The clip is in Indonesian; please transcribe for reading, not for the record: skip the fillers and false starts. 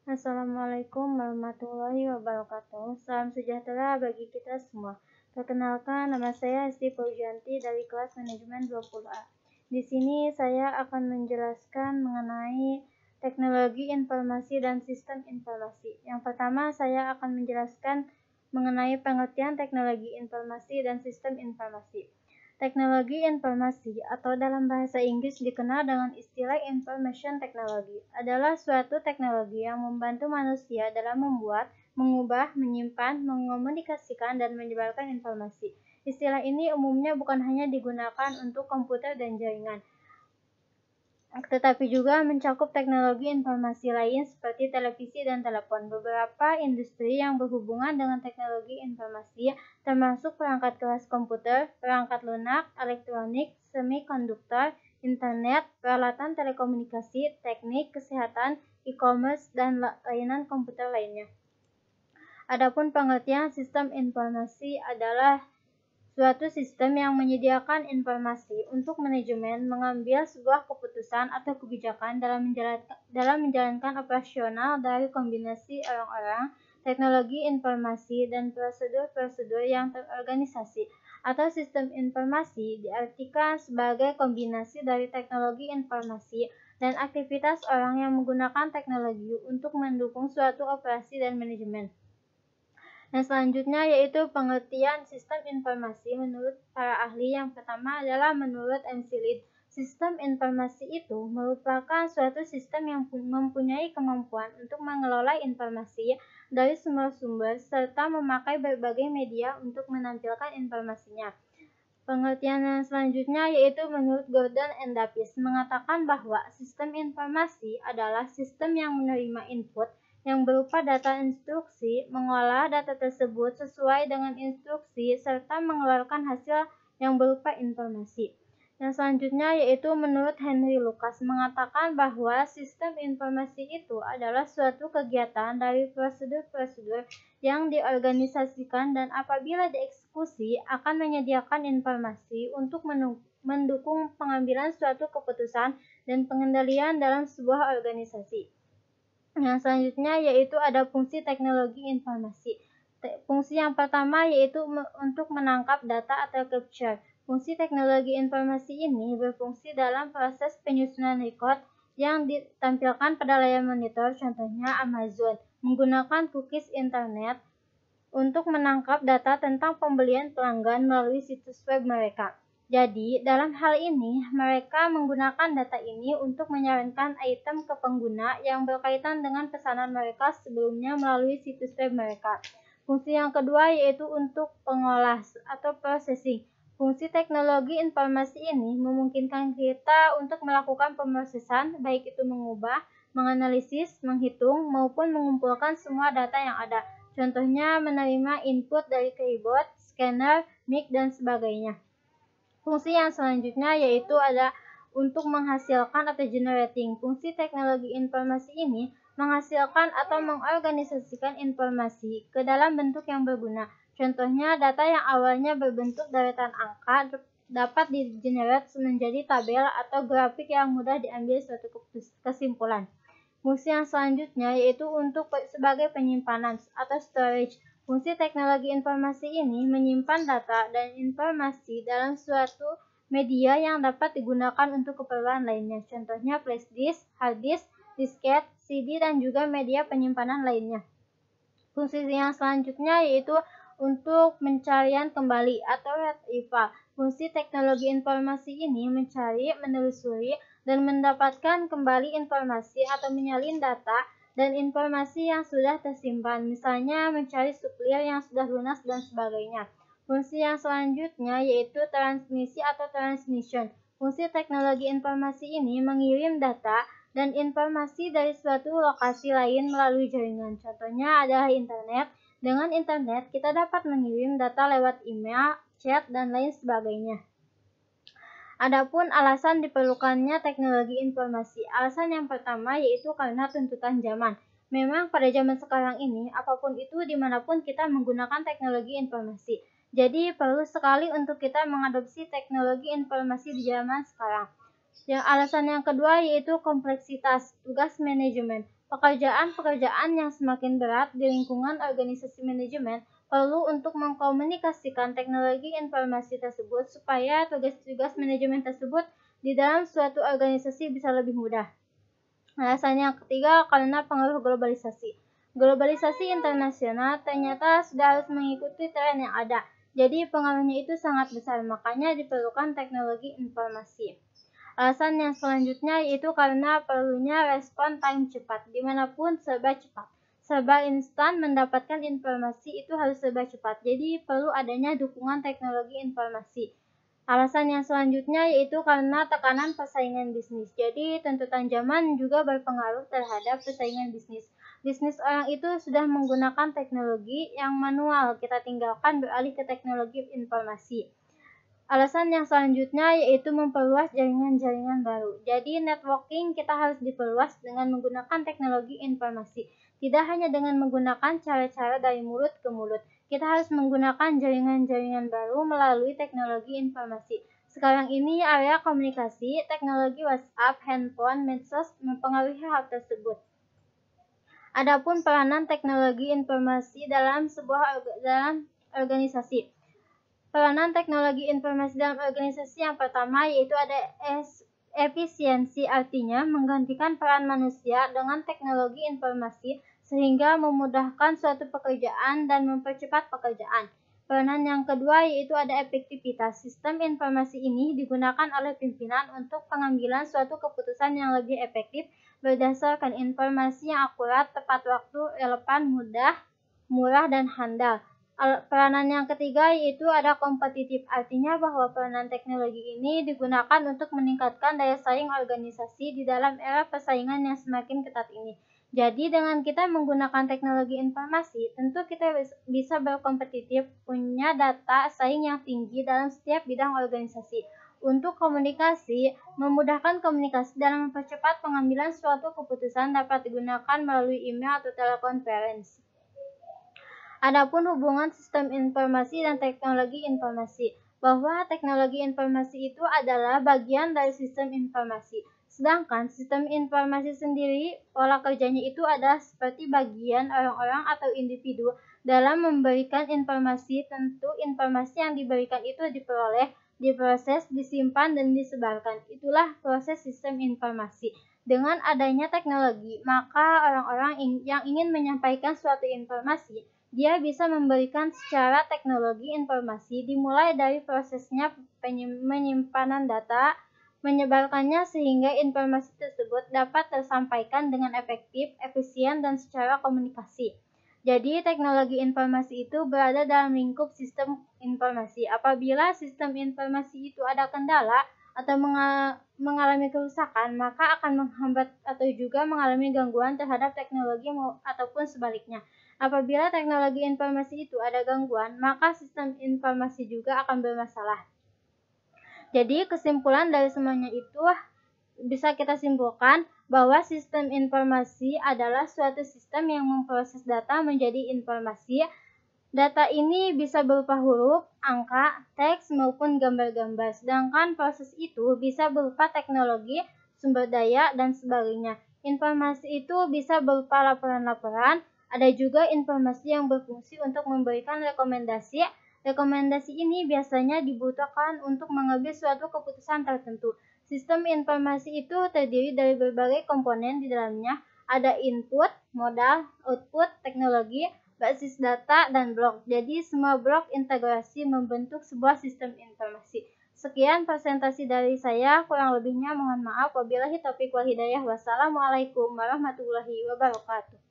Assalamualaikum warahmatullahi wabarakatuh. Salam sejahtera bagi kita semua. Perkenalkan, nama saya Esti Pujianti dari kelas manajemen 20A. Di sini saya akan menjelaskan mengenai teknologi informasi dan sistem informasi. Yang pertama, saya akan menjelaskan mengenai pengertian teknologi informasi dan sistem informasi. Teknologi informasi atau dalam bahasa Inggris dikenal dengan istilah information technology adalah suatu teknologi yang membantu manusia dalam membuat, mengubah, menyimpan, mengomunikasikan, dan menyebarkan informasi. Istilah ini umumnya bukan hanya digunakan untuk komputer dan jaringan, tetapi juga mencakup teknologi informasi lain seperti televisi dan telepon. Beberapa industri yang berhubungan dengan teknologi informasi termasuk perangkat keras komputer, perangkat lunak, elektronik, semikonduktor, internet, peralatan telekomunikasi, teknik, kesehatan, e-commerce, dan layanan komputer lainnya. Adapun pengertian sistem informasi adalah suatu sistem yang menyediakan informasi untuk manajemen mengambil sebuah keputusan atau kebijakan dalam menjalankan operasional dari kombinasi orang-orang, teknologi informasi, dan prosedur-prosedur yang terorganisasi. Atau sistem informasi diartikan sebagai kombinasi dari teknologi informasi dan aktivitas orang yang menggunakan teknologi untuk mendukung suatu operasi dan manajemen. Yang selanjutnya yaitu pengertian sistem informasi menurut para ahli. Yang pertama adalah menurut McLeod. Sistem informasi itu merupakan suatu sistem yang mempunyai kemampuan untuk mengelola informasi dari sumber-sumber serta memakai berbagai media untuk menampilkan informasinya. Pengertian yang selanjutnya yaitu menurut Gordon and Davis mengatakan bahwa sistem informasi adalah sistem yang menerima input yang berupa data instruksi, mengolah data tersebut sesuai dengan instruksi, serta mengeluarkan hasil yang berupa informasi. Yang selanjutnya yaitu menurut Henry Lucas mengatakan bahwa sistem informasi itu adalah suatu kegiatan dari prosedur-prosedur yang diorganisasikan dan apabila dieksekusi akan menyediakan informasi untuk mendukung pengambilan suatu keputusan dan pengendalian dalam sebuah organisasi. Yang selanjutnya yaitu ada fungsi teknologi informasi. Fungsi yang pertama yaitu untuk menangkap data atau capture. Fungsi teknologi informasi ini berfungsi dalam proses penyusunan record yang ditampilkan pada layar monitor, contohnya Amazon, menggunakan cookies internet untuk menangkap data tentang pembelian pelanggan melalui situs web mereka. Jadi, dalam hal ini, mereka menggunakan data ini untuk menyarankan item ke pengguna yang berkaitan dengan pesanan mereka sebelumnya melalui situs web mereka. Fungsi yang kedua yaitu untuk pengolah atau processing. Fungsi teknologi informasi ini memungkinkan kita untuk melakukan pemrosesan, baik itu mengubah, menganalisis, menghitung, maupun mengumpulkan semua data yang ada. Contohnya menerima input dari keyboard, scanner, mic, dan sebagainya. Fungsi yang selanjutnya yaitu ada untuk menghasilkan atau generating. Fungsi teknologi informasi ini menghasilkan atau mengorganisasikan informasi ke dalam bentuk yang berguna. Contohnya data yang awalnya berbentuk deretan angka dapat di-generate menjadi tabel atau grafik yang mudah diambil suatu kesimpulan. Fungsi yang selanjutnya yaitu untuk sebagai penyimpanan atau storage. Fungsi teknologi informasi ini menyimpan data dan informasi dalam suatu media yang dapat digunakan untuk keperluan lainnya. Contohnya flash disk, hard disk, disket, CD, dan juga media penyimpanan lainnya. Fungsi yang selanjutnya yaitu untuk pencarian kembali atau retrieval. Fungsi teknologi informasi ini mencari, menelusuri, dan mendapatkan kembali informasi atau menyalin data dan informasi yang sudah tersimpan, misalnya mencari supplier yang sudah lunas dan sebagainya. Fungsi yang selanjutnya yaitu transmisi atau transmission. Fungsi teknologi informasi ini mengirim data dan informasi dari suatu lokasi lain melalui jaringan. Contohnya adalah internet. Dengan internet, kita dapat mengirim data lewat email, chat, dan lain sebagainya. Adapun alasan diperlukannya teknologi informasi. Alasan yang pertama yaitu karena tuntutan zaman. Memang pada zaman sekarang ini, apapun itu dimanapun kita menggunakan teknologi informasi. Jadi perlu sekali untuk kita mengadopsi teknologi informasi di zaman sekarang. Yang alasan yang kedua yaitu kompleksitas tugas manajemen. Pekerjaan-pekerjaan yang semakin berat di lingkungan organisasi manajemen perlu untuk mengkomunikasikan teknologi informasi tersebut supaya tugas-tugas manajemen tersebut di dalam suatu organisasi bisa lebih mudah. Alasan yang ketiga, karena pengaruh globalisasi. Globalisasi internasional ternyata sudah harus mengikuti tren yang ada. Jadi pengaruhnya itu sangat besar, makanya diperlukan teknologi informasi. Alasan yang selanjutnya yaitu karena perlunya respon time cepat, dimanapun serba cepat. Serba instan, mendapatkan informasi itu harus serba cepat, jadi perlu adanya dukungan teknologi informasi. Alasan yang selanjutnya yaitu karena tekanan persaingan bisnis. Jadi tuntutan zaman juga berpengaruh terhadap persaingan bisnis. Bisnis orang itu sudah menggunakan teknologi yang manual, kita tinggalkan beralih ke teknologi informasi. Alasan yang selanjutnya yaitu memperluas jaringan-jaringan baru. Jadi networking kita harus diperluas dengan menggunakan teknologi informasi. Tidak hanya dengan menggunakan cara-cara dari mulut ke mulut. Kita harus menggunakan jaringan-jaringan baru melalui teknologi informasi. Sekarang ini area komunikasi, teknologi WhatsApp, handphone, medsos mempengaruhi hal tersebut. Adapun peranan teknologi informasi dalam organisasi. Peranan teknologi informasi dalam organisasi yang pertama yaitu ada efisiensi, artinya menggantikan peran manusia dengan teknologi informasi sehingga memudahkan suatu pekerjaan dan mempercepat pekerjaan. Peranan yang kedua yaitu ada efektivitas. Sistem informasi ini digunakan oleh pimpinan untuk pengambilan suatu keputusan yang lebih efektif berdasarkan informasi yang akurat, tepat waktu, relevan, mudah, murah, dan handal. Peranan yang ketiga yaitu ada kompetitif, artinya bahwa peranan teknologi ini digunakan untuk meningkatkan daya saing organisasi di dalam era persaingan yang semakin ketat ini. Jadi dengan kita menggunakan teknologi informasi, tentu kita bisa berkompetitif, punya data saing yang tinggi dalam setiap bidang organisasi. Untuk komunikasi, memudahkan komunikasi dalam mempercepat pengambilan suatu keputusan dapat digunakan melalui email atau telekonferensi. Adapun hubungan sistem informasi dan teknologi informasi, bahwa teknologi informasi itu adalah bagian dari sistem informasi. Sedangkan sistem informasi sendiri, pola kerjanya itu adalah seperti bagian orang-orang atau individu dalam memberikan informasi. Tentu informasi yang diberikan itu diperoleh, diproses, disimpan, dan disebarkan. Itulah proses sistem informasi. Dengan adanya teknologi, maka orang-orang yang ingin menyampaikan suatu informasi, dia bisa memberikan secara teknologi informasi, dimulai dari prosesnya penyimpanan data, menyebarkannya sehingga informasi tersebut dapat tersampaikan dengan efektif, efisien, dan secara komunikasi. Jadi teknologi informasi itu berada dalam lingkup sistem informasi. Apabila sistem informasi itu ada kendala atau mengalami kerusakan, maka akan menghambat atau juga mengalami gangguan terhadap teknologi ataupun sebaliknya. Apabila teknologi informasi itu ada gangguan, maka sistem informasi juga akan bermasalah. Jadi kesimpulan dari semuanya itu bisa kita simpulkan bahwa sistem informasi adalah suatu sistem yang memproses data menjadi informasi. Data ini bisa berupa huruf, angka, teks, maupun gambar-gambar. Sedangkan proses itu bisa berupa teknologi, sumber daya, dan sebagainya. Informasi itu bisa berupa laporan-laporan. Ada juga informasi yang berfungsi untuk memberikan rekomendasi. Rekomendasi ini biasanya dibutuhkan untuk mengambil suatu keputusan tertentu. Sistem informasi itu terdiri dari berbagai komponen di dalamnya. Ada input, modal, output, teknologi, basis data, dan blok. Jadi semua blok integrasi membentuk sebuah sistem informasi. Sekian presentasi dari saya, kurang lebihnya mohon maaf. Wabillahi taufiq wal hidayah. Wassalamualaikum warahmatullahi wabarakatuh.